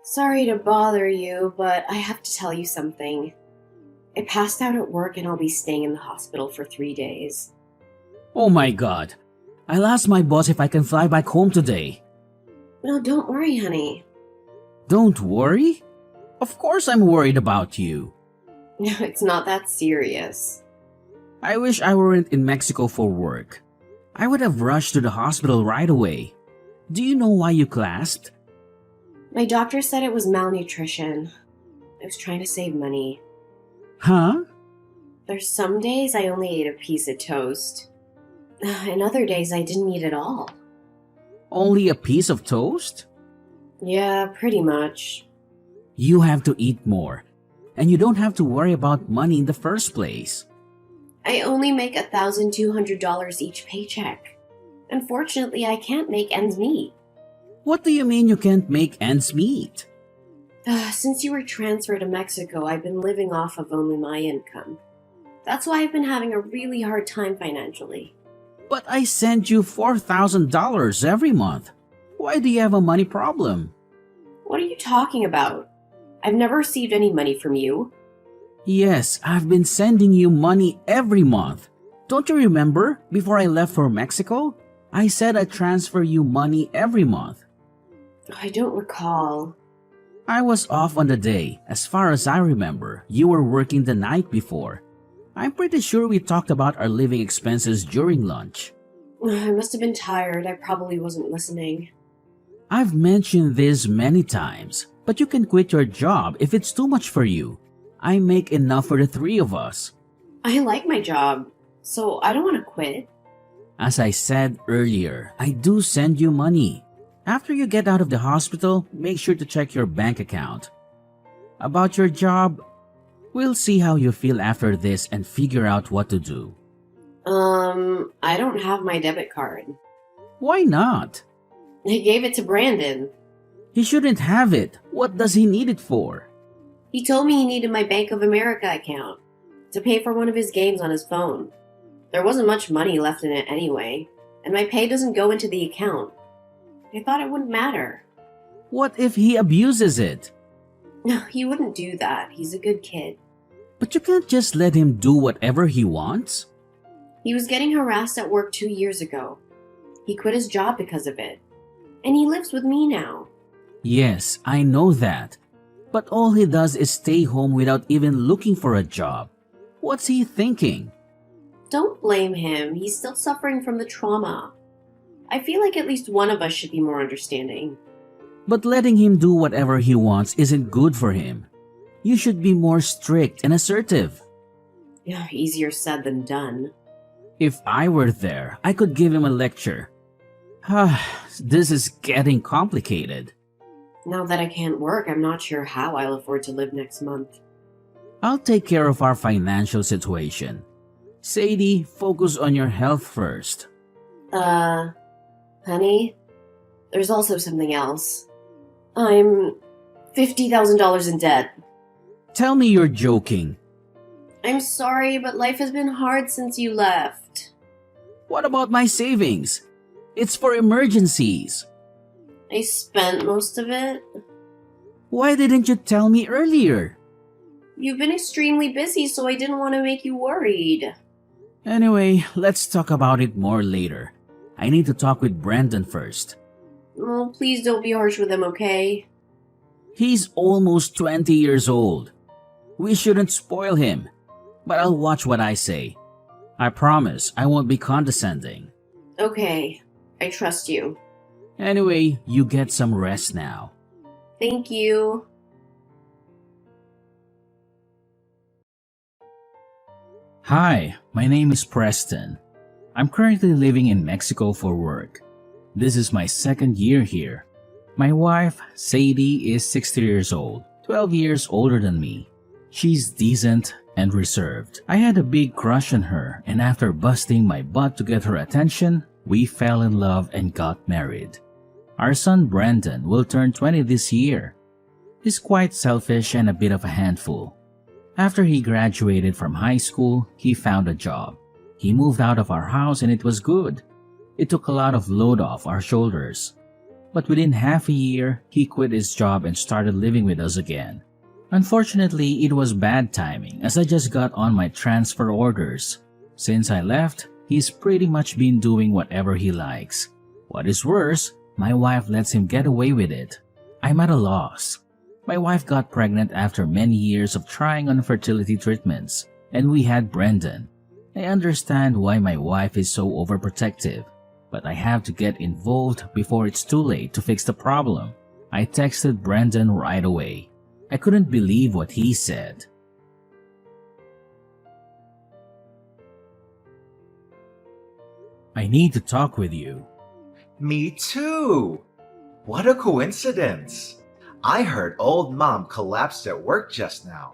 Sorry to bother you, but I have to tell you something. I passed out at work and I'll be staying in the hospital for 3 days. Oh my god. I'll ask my boss if I can fly back home today. No, don't worry, honey. Don't worry? Of course I'm worried about you. No, it's not that serious. I wish I weren't in Mexico for work. I would have rushed to the hospital right away. Do you know why you clasped? My doctor said it was malnutrition. I was trying to save money. Huh? There's some days I only ate a piece of toast. And other days I didn't eat at all. Only a piece of toast? Yeah, pretty much. You have to eat more. And you don't have to worry about money in the first place. I only make $1,200 each paycheck. Unfortunately, I can't make ends meet. What do you mean you can't make ends meet? Since you were transferred to Mexico, I've been living off of only my income. That's why I've been having a really hard time financially. But I send you $4,000 every month. Why do you have a money problem? What are you talking about? I've never received any money from you. Yes, I've been sending you money every month. Don't you remember, before I left for Mexico? I said I'd transfer you money every month. I don't recall. I was off on the day. As far as I remember, you were working the night before. I'm pretty sure we talked about our living expenses during lunch. I must have been tired. I probably wasn't listening. I've mentioned this many times, but you can quit your job if it's too much for you. I make enough for the three of us. I like my job, so I don't want to quit. As I said earlier, I do send you money. After you get out of the hospital, make sure to check your bank account. About your job, we'll see how you feel after this and figure out what to do. I don't have my debit card. Why not? I gave it to Brandon. He shouldn't have it. What does he need it for? He told me he needed my Bank of America account to pay for one of his games on his phone. There wasn't much money left in it anyway, and my pay doesn't go into the account. I thought it wouldn't matter. What if he abuses it? No, he wouldn't do that. He's a good kid. But you can't just let him do whatever he wants. He was getting harassed at work 2 years ago. He quit his job because of it. And he lives with me now. Yes, I know that. But all he does is stay home without even looking for a job. What's he thinking? Don't blame him. He's still suffering from the trauma. I feel like at least one of us should be more understanding. But letting him do whatever he wants isn't good for him. You should be more strict and assertive. Yeah, easier said than done. If I were there, I could give him a lecture. This is getting complicated. Now that I can't work, I'm not sure how I'll afford to live next month. I'll take care of our financial situation. Sadie, focus on your health first. Honey, there's also something else. I'm $50,000 in debt. Tell me you're joking. I'm sorry, but life has been hard since you left. What about my savings? It's for emergencies. I spent most of it. Why didn't you tell me earlier? You've been extremely busy, so I didn't want to make you worried. Anyway, let's talk about it more later. I need to talk with Brandon first. Oh, please don't be harsh with him, okay? He's almost 20 years old. We shouldn't spoil him. But I'll watch what I say. I promise I won't be condescending. Okay, I trust you. Anyway, you get some rest now. Thank you. Hi, my name is Preston. I'm currently living in Mexico for work. This is my second year here. My wife, Sadie, is 60 years old, 12 years older than me. She's decent and reserved. I had a big crush on her, and after busting my butt to get her attention, we fell in love and got married. Our son Brandon will turn 20 this year. He's quite selfish and a bit of a handful. After he graduated from high school, he found a job. He moved out of our house and it was good. It took a lot of load off our shoulders. But within half a year, he quit his job and started living with us again. Unfortunately, it was bad timing as I just got on my transfer orders. Since I left, he's pretty much been doing whatever he likes. What is worse, my wife lets him get away with it. I'm at a loss. My wife got pregnant after many years of trying on fertility treatments, and we had Brendan. I understand why my wife is so overprotective, but I have to get involved before it's too late to fix the problem. I texted Brendan right away. I couldn't believe what he said. I need to talk with you. Me too! What a coincidence! I heard old Mom collapsed at work just now.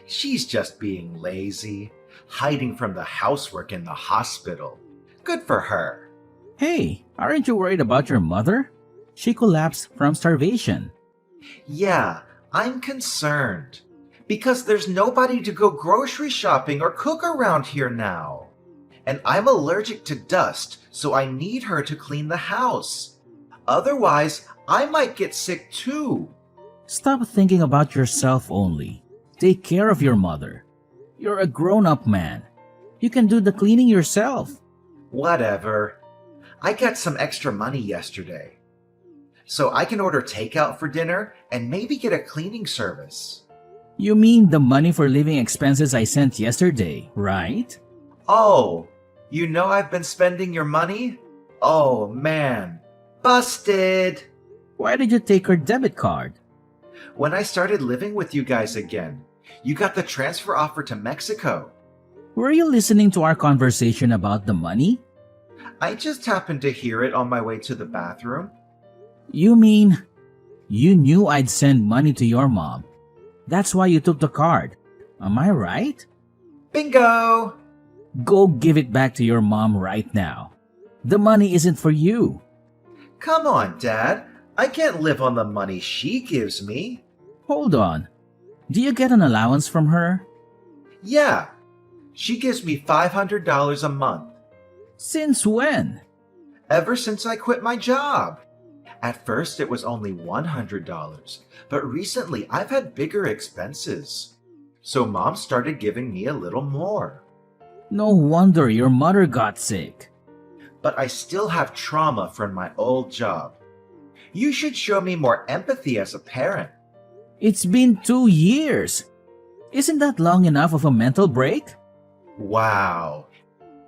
She's just being lazy, hiding from the housework in the hospital. Good for her. Hey, aren't you worried about your mother? She collapsed from starvation. Yeah, I'm concerned. Because there's nobody to go grocery shopping or cook around here now. And I'm allergic to dust, so I need her to clean the house. Otherwise, I might get sick too. Stop thinking about yourself only. Take care of your mother. You're a grown-up man. You can do the cleaning yourself. Whatever. I got some extra money yesterday. So I can order takeout for dinner and maybe get a cleaning service. You mean the money for living expenses I sent yesterday, right? Oh, you know I've been spending your money? Oh man, busted! Why did you take her debit card? When I started living with you guys again, you got the transfer offer to Mexico. Were you listening to our conversation about the money? I just happened to hear it on my way to the bathroom. You mean you knew I'd send money to your mom? That's why you took the card. Am I right? Bingo! Go give it back to your mom right now. The money isn't for you. Come on, Dad. I can't live on the money she gives me. Hold on. Do you get an allowance from her? Yeah. She gives me $500 a month. Since when? Ever since I quit my job. At first it was only $100, but recently I've had bigger expenses. So Mom started giving me a little more. No wonder your mother got sick. But I still have trauma from my old job. You should show me more empathy as a parent. It's been 2 years. Isn't that long enough of a mental break? Wow.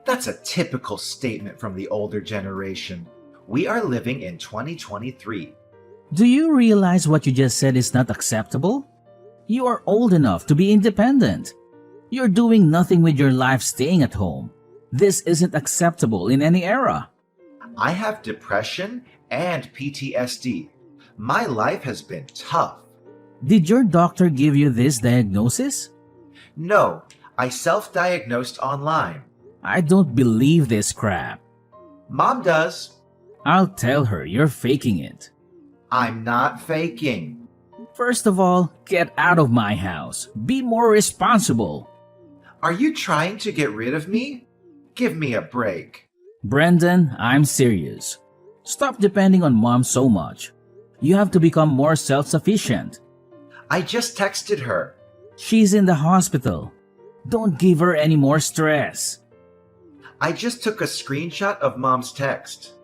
That's a typical statement from the older generation. We are living in 2023. Do you realize what you just said is not acceptable? You are old enough to be independent. You're doing nothing with your life staying at home. This isn't acceptable in any era. I have depression and PTSD. My life has been tough. Did your doctor give you this diagnosis? No, I self-diagnosed online. I don't believe this crap. Mom does. I'll tell her you're faking it. I'm not faking. First of all, get out of my house. Be more responsible. Are you trying to get rid of me? Give me a break. Brendan, I'm serious. Stop depending on mom so much. You have to become more self-sufficient. I just texted her. She's in the hospital. Don't give her any more stress. I just took a screenshot of Mom's text.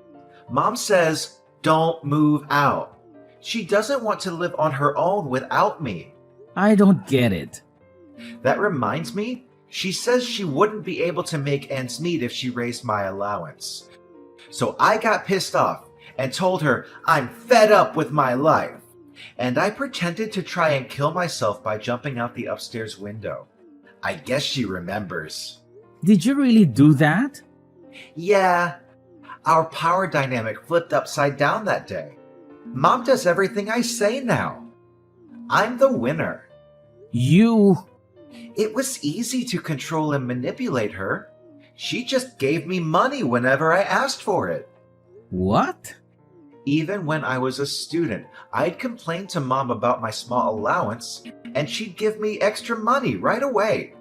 Mom says, don't move out. She doesn't want to live on her own without me. I don't get it. That reminds me, she says she wouldn't be able to make ends meet if she raised my allowance. So I got pissed off and told her I'm fed up with my life. And I pretended to try and kill myself by jumping out the upstairs window. I guess she remembers. Did you really do that? Yeah. Our power dynamic flipped upside down that day. Mom does everything I say now. I'm the winner. It was easy to control and manipulate her. She just gave me money whenever I asked for it. What? Even when I was a student, I'd complain to Mom about my small allowance, and she'd give me extra money right away.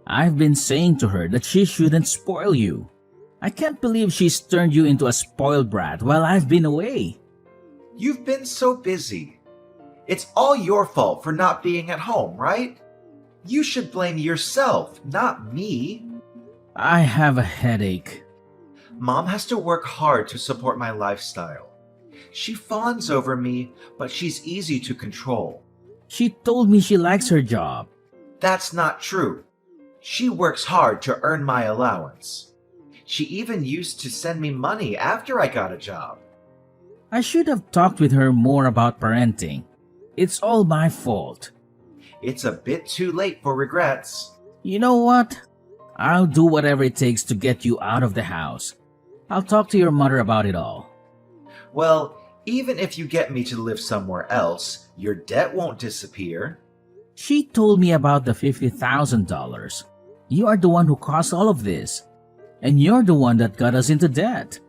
I've been saying to her that she shouldn't spoil you. I can't believe she's turned you into a spoiled brat while I've been away. You've been so busy. It's all your fault for not being at home, right? You should blame yourself, not me. I have a headache. Mom has to work hard to support my lifestyle. She fawns over me, but she's easy to control. She told me she likes her job. That's not true. She works hard to earn my allowance. She even used to send me money after I got a job. I should have talked with her more about parenting. It's all my fault. It's a bit too late for regrets. You know what? I'll do whatever it takes to get you out of the house. I'll talk to your mother about it all. Well, even if you get me to live somewhere else, your debt won't disappear. She told me about the $50,000. You are the one who caused all of this. And you're the one that got us into debt.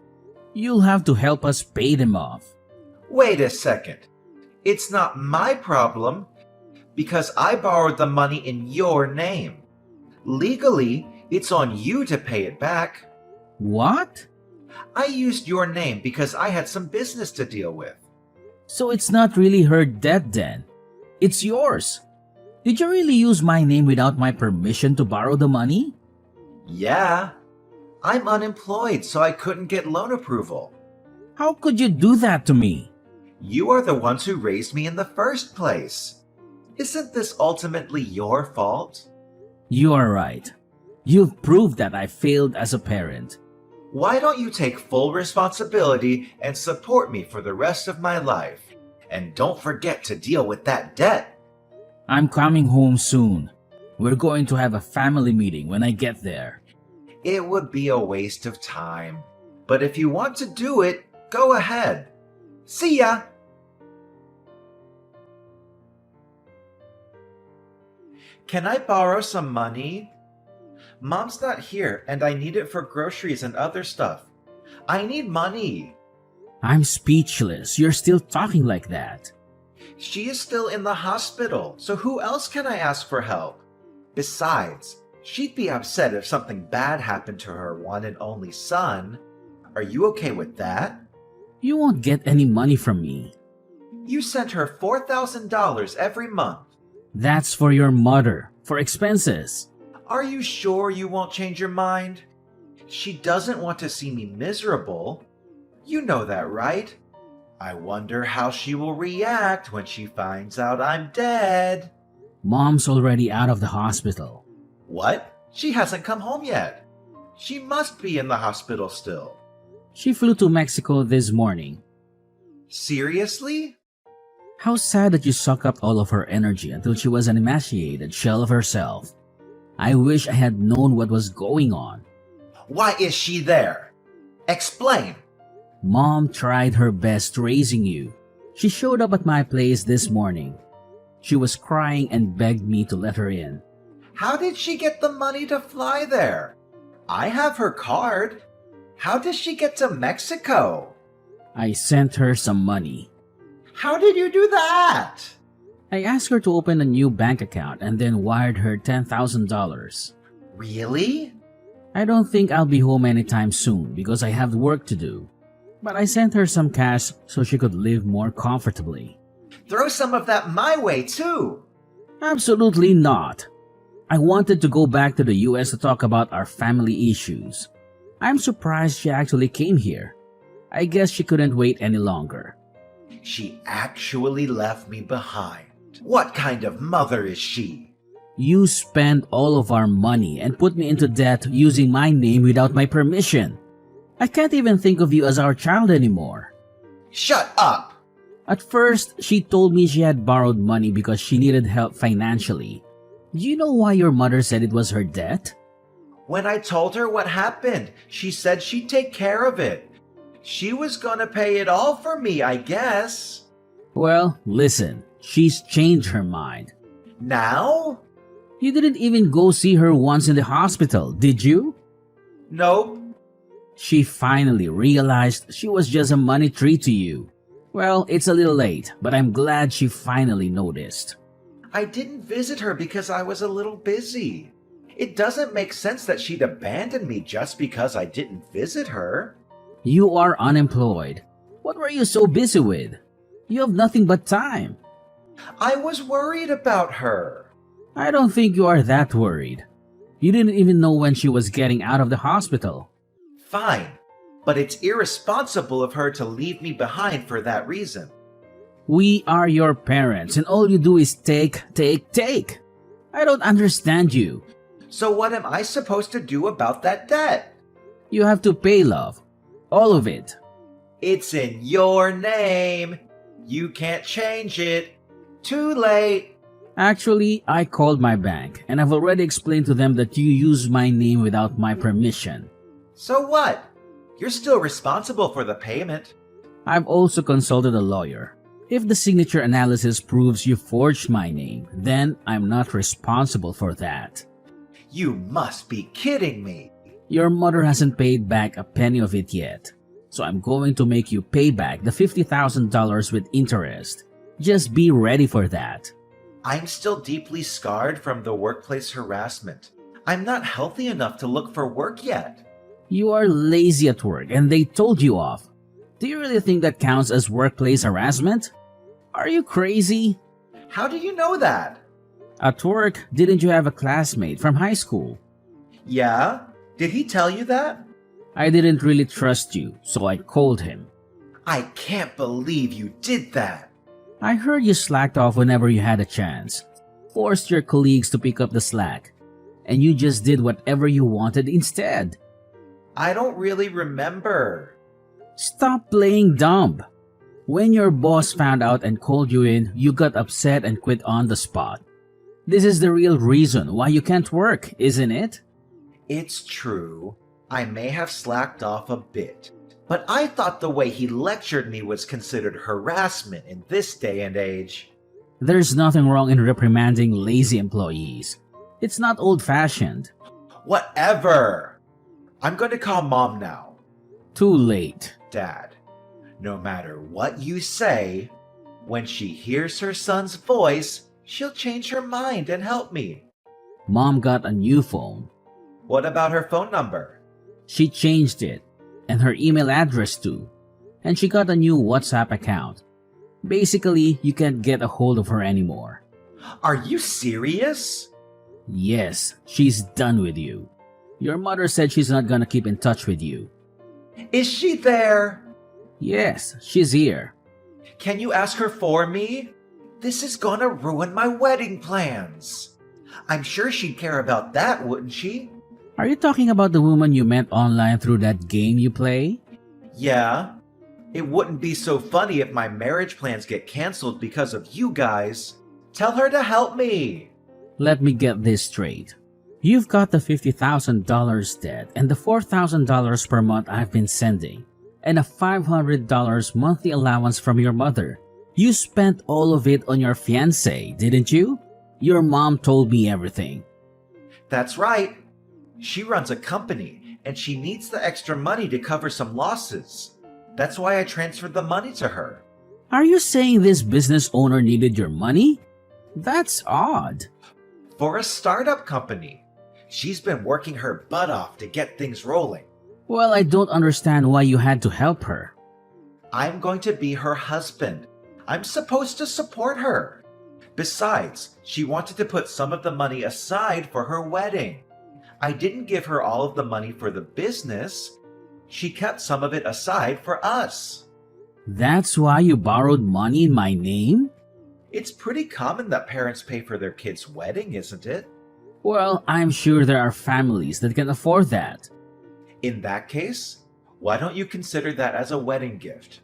You'll have to help us pay them off. Wait a second. It's not my problem because I borrowed the money in your name. Legally, it's on you to pay it back. What? I used your name because I had some business to deal with. So it's not really her debt then. It's yours. Did you really use my name without my permission to borrow the money? Yeah. I'm unemployed, so I couldn't get loan approval. How could you do that to me? You are the ones who raised me in the first place. Isn't this ultimately your fault? You are right. You've proved that I failed as a parent. Why don't you take full responsibility and support me for the rest of my life? And don't forget to deal with that debt. I'm coming home soon. We're going to have a family meeting when I get there. It would be a waste of time. But if you want to do it, go ahead. See ya! Can I borrow some money? Mom's not here and I need it for groceries and other stuff. I need money. I'm speechless. You're still talking like that. She is still in the hospital, so who else can I ask for help? Besides, she'd be upset if something bad happened to her one and only son. Are you okay with that? You won't get any money from me. You sent her $4,000 every month. That's for your mother, for expenses. Are you sure you won't change your mind? She doesn't want to see me miserable. You know that, right? I wonder how she will react when she finds out I'm dead. Mom's already out of the hospital. What? She hasn't come home yet. She must be in the hospital still. She flew to Mexico this morning. Seriously? How sad that you suck up all of her energy until she was an emaciated shell of herself. I wish I had known what was going on. Why is she there? Explain. Mom tried her best raising you. She showed up at my place this morning. She was crying and begged me to let her in. How did she get the money to fly there? I have her card. How did she get to Mexico? I sent her some money. How did you do that? I asked her to open a new bank account and then wired her $10,000. Really? I don't think I'll be home anytime soon because I have work to do. But I sent her some cash so she could live more comfortably. Throw some of that my way, too. Absolutely not. I wanted to go back to the US to talk about our family issues. I'm surprised she actually came here. I guess she couldn't wait any longer. She actually left me behind. What kind of mother is she? You spent all of our money and put me into debt using my name without my permission. I can't even think of you as our child anymore. Shut up! At first, she told me she had borrowed money because she needed help financially. Do you know why your mother said it was her debt? When I told her what happened, she said she'd take care of it. She was gonna pay it all for me, I guess. Well, listen, she's changed her mind. Now? You didn't even go see her once in the hospital, did you? Nope. She finally realized she was just a money tree to you. Well, it's a little late, but I'm glad she finally noticed. I didn't visit her because I was a little busy. It doesn't make sense that she'd abandon me just because I didn't visit her. You are unemployed. What were you so busy with? You have nothing but time. I was worried about her. I don't think you are that worried. You didn't even know when she was getting out of the hospital. Fine, but it's irresponsible of her to leave me behind for that reason. We are your parents and all you do is take. I don't understand you. So what am I supposed to do about that debt? You have to pay, love. All of it. It's in your name. You can't change it. Too late. Actually, I called my bank and I've already explained to them that you use my name without my permission. So what? You're still responsible for the payment. I've also consulted a lawyer. If the signature analysis proves you forged my name, then I'm not responsible for that. You must be kidding me. Your mother hasn't paid back a penny of it yet, so I'm going to make you pay back the $50,000 with interest. Just be ready for that. I'm still deeply scarred from the workplace harassment. I'm not healthy enough to look for work yet. You are lazy at work and they told you off. Do you really think that counts as workplace harassment? Are you crazy? How do you know that? At work, didn't you have a classmate from high school? Yeah? Did he tell you that? I didn't really trust you, so I called him. I can't believe you did that. I heard you slacked off whenever you had a chance, forced your colleagues to pick up the slack, and you just did whatever you wanted instead. I don't really remember. Stop playing dumb. When your boss found out and called you in, you got upset and quit on the spot. This is the real reason why you can't work, isn't it? It's true. I may have slacked off a bit, but I thought the way he lectured me was considered harassment in this day and age. There's nothing wrong in reprimanding lazy employees. It's not old-fashioned. Whatever. I'm going to call Mom now. Too late. Dad, no matter what you say, when she hears her son's voice, she'll change her mind and help me. Mom got a new phone. What about her phone number? She changed it, and her email address too. And she got a new WhatsApp account. Basically, you can't get a hold of her anymore. Are you serious? Yes, she's done with you. Your mother said she's not gonna keep in touch with you. Is she there? Yes, she's here. Can you ask her for me? This is gonna ruin my wedding plans. I'm sure she'd care about that, wouldn't she? Are you talking about the woman you met online through that game you play? Yeah. It wouldn't be so funny if my marriage plans get canceled because of you guys. Tell her to help me. Let me get this straight. You've got the $50,000 debt and the $4,000 per month I've been sending, and a $500 monthly allowance from your mother. You spent all of it on your fiancé, didn't you? Your mom told me everything. That's right. She runs a company, and she needs the extra money to cover some losses. That's why I transferred the money to her. Are you saying this business owner needed your money? That's odd. For a startup company. She's been working her butt off to get things rolling. Well, I don't understand why you had to help her. I'm going to be her husband. I'm supposed to support her. Besides, she wanted to put some of the money aside for her wedding. I didn't give her all of the money for the business. She kept some of it aside for us. That's why you borrowed money in my name? It's pretty common that parents pay for their kids' wedding, isn't it? Well, I'm sure there are families that can afford that. In that case, why don't you consider that as a wedding gift?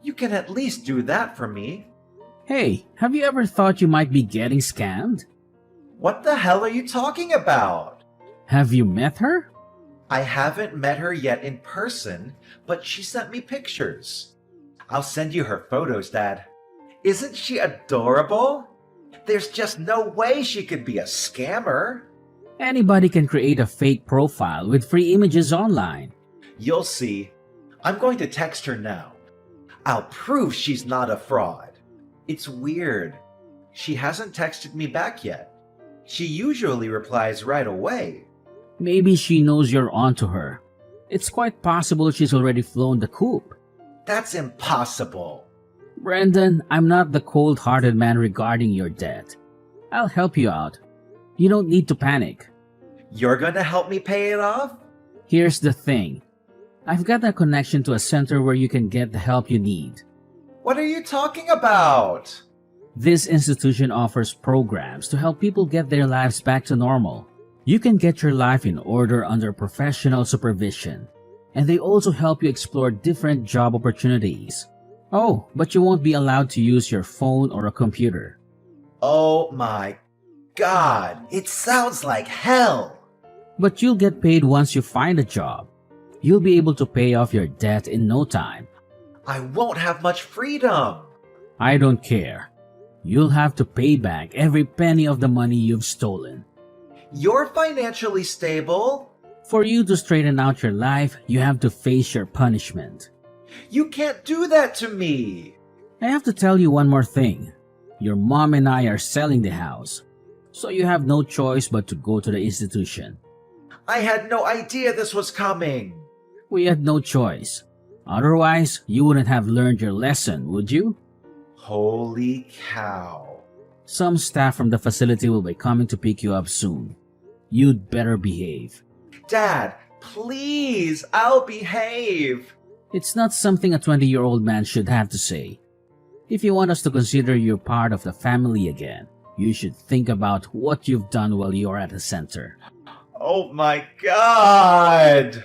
You can at least do that for me. Hey, have you ever thought you might be getting scammed? What the hell are you talking about? Have you met her? I haven't met her yet in person, but she sent me pictures. I'll send you her photos, Dad. Isn't she adorable? There's just no way she could be a scammer. Anybody can create a fake profile with free images online. You'll see. I'm going to text her now. I'll prove she's not a fraud. It's weird. She hasn't texted me back yet. She usually replies right away. Maybe she knows you're onto her. It's quite possible she's already flown the coop. That's impossible. Brendan, I'm not the cold-hearted man regarding your debt. I'll help you out. You don't need to panic. You're gonna help me pay it off? Here's the thing. I've got a connection to a center where you can get the help you need. What are you talking about? This institution offers programs to help people get their lives back to normal. You can get your life in order under professional supervision, and they also help you explore different job opportunities. Oh, but you won't be allowed to use your phone or a computer. Oh my God, it sounds like hell. But you'll get paid once you find a job. You'll be able to pay off your debt in no time. I won't have much freedom. I don't care. You'll have to pay back every penny of the money you've stolen. You're financially stable. For you to straighten out your life, you have to face your punishment. You can't do that to me. I have to tell you one more thing. Your mom and I are selling the house, so you have no choice but to go to the institution. I had no idea this was coming. We had no choice. Otherwise, you wouldn't have learned your lesson, would you? Holy cow. Some staff from the facility will be coming to pick you up soon. You'd better behave. Dad, please, I'll behave. It's not something a 20-year-old man should have to say. If you want us to consider you part of the family again, you should think about what you've done while you're at the center. Oh my God!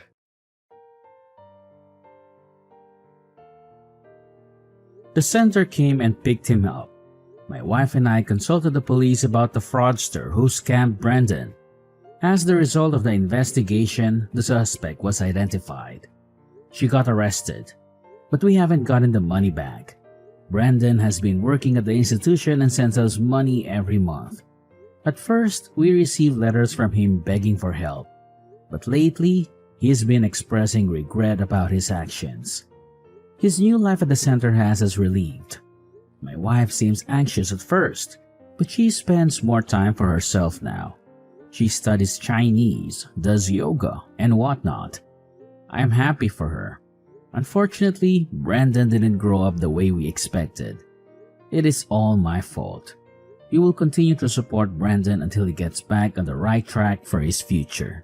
The center came and picked him up. My wife and I consulted the police about the fraudster who scammed Brendan. As the result of the investigation, the suspect was identified. She got arrested, but we haven't gotten the money back. Brendan has been working at the institution and sends us money every month. At first, we received letters from him begging for help, but lately, he's been expressing regret about his actions. His new life at the center has us relieved. My wife seems anxious at first, but she spends more time for herself now. She studies Chinese, does yoga, and whatnot. I am happy for her. Unfortunately, Brendan didn't grow up the way we expected. It is all my fault. We will continue to support Brendan until he gets back on the right track for his future.